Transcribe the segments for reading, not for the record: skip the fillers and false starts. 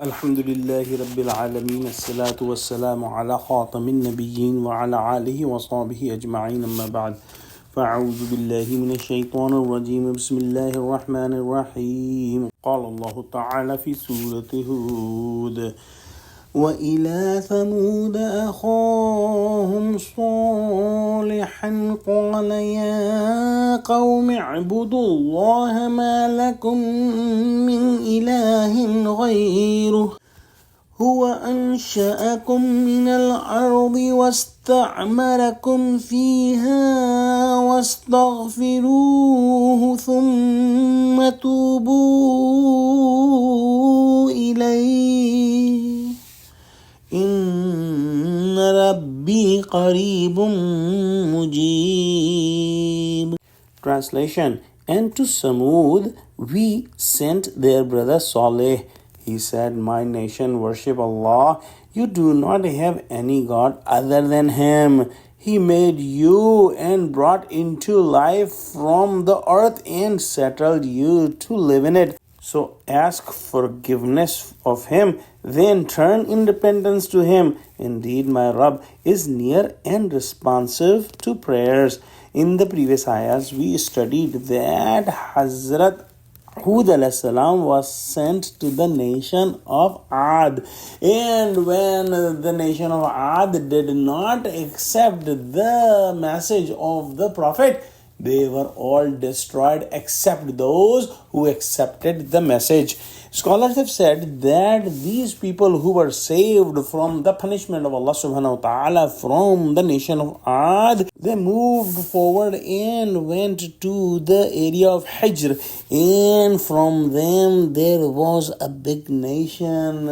Alhamdulillahi Rabbil Alameen, As-salatu was-salamu ala khatamin nabiyyin wa ala alihi wa sahbihi ajma'in, amma ba'd. فأعوذ بالله من الشيطان الرجيم بسم الله الرحمن الرحيم قال الله تعالى في سورة هود وإلى ثمود أخاهم صالحا قال يا قوم اعبدوا الله ما لكم من إله غيره هو أنشأكم من الأرض واستعمركم فيها واستغفروه ثم توبوا إليه إن ربي قريب مجيب. Translation: And to Samud we sent their brother Saleh. He said, My nation, worship Allah. You do not have any God other than Him. He made you and brought into life from the earth and settled you to live in it. So ask forgiveness of Him, then turn in repentance to Him. Indeed, my Rabb is near and responsive to prayers. In the previous ayahs, we studied that Hazrat Hud alayhi salam was sent to the nation of Ad, and when the nation of Ad did not accept the message of the prophet, they were all destroyed except those who accepted the message. Scholars have said that these people who were saved from the punishment of Allah subhanahu wa ta'ala from the nation of Ad, they moved forward and went to the area of Hijr, and from them there was a big nation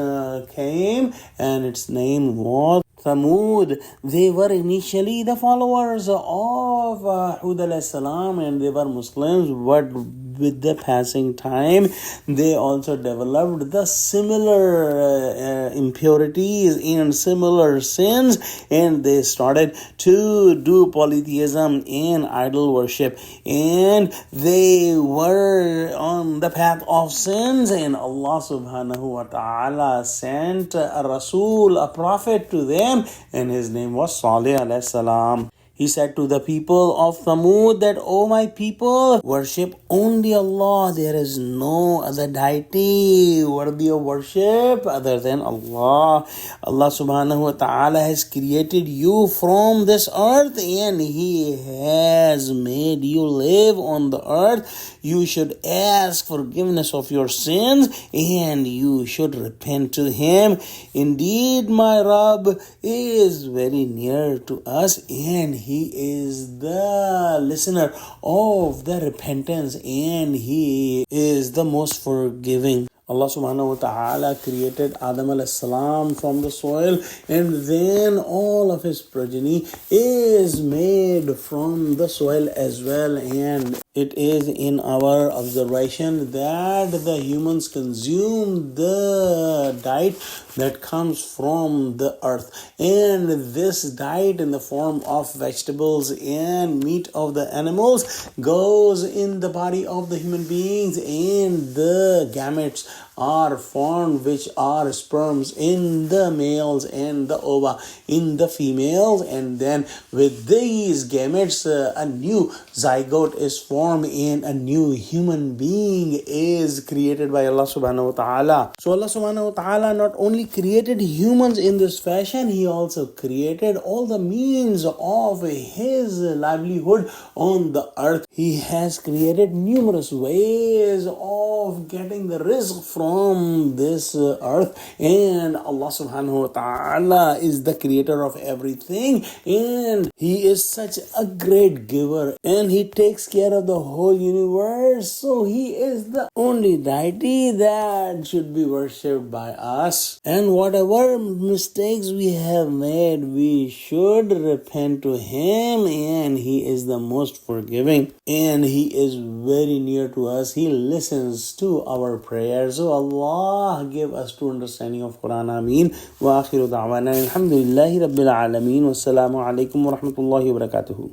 came, and its name was Thamud. They were initially the followers of Hud alayhi salam, and they were Muslims, but with the passing time they also developed the similar impurities and similar sins, and they started to do polytheism and idol worship, and they were on the path of sins, and Allah subhanahu wa ta'ala sent a Rasul, a prophet to them, and his name was Saleh alayhi salam. He said to the people of Thamud that, O my people, worship only Allah. There is no other deity worthy of worship other than Allah. Allah subhanahu wa ta'ala has created you from this earth, and He has made you live on the earth. You should ask forgiveness of your sins, and you should repent to Him. Indeed, my Rabb is very near to us, and He is the listener of the repentance, and He is the most forgiving. Allah subhanahu wa ta'ala created Adam alayhi salam from the soil, and then all of his progeny is made from the soil as well, and it is in our observation that the humans consume the diet that comes from the earth, and this diet in the form of vegetables and meat of the animals goes in the body of the human beings, and the gametes are formed, which are sperms in the males and the ova in the females, and then with these gametes a new zygote is formed and a new human being is created by Allah subhanahu wa ta'ala. So Allah subhanahu wa ta'ala not only created humans in this fashion, He also created all the means of His livelihood on the earth. He has created numerous ways of getting the rizq from this earth, and Allah subhanahu wa ta'ala is the creator of everything, and He is such a great giver, and He takes care of the whole universe. So He is the only deity that should be worshipped by us, and whatever mistakes we have made, we should repent to Him, and He is the most forgiving, and He is very near to us. He listens to our prayers. So Allah give us true understanding of Quran. Ameen. Wa akhiru da'wana alhamdulillahi rabbil alameen. Wassalamu alaikum wa rahmatullahi wa barakatuhu.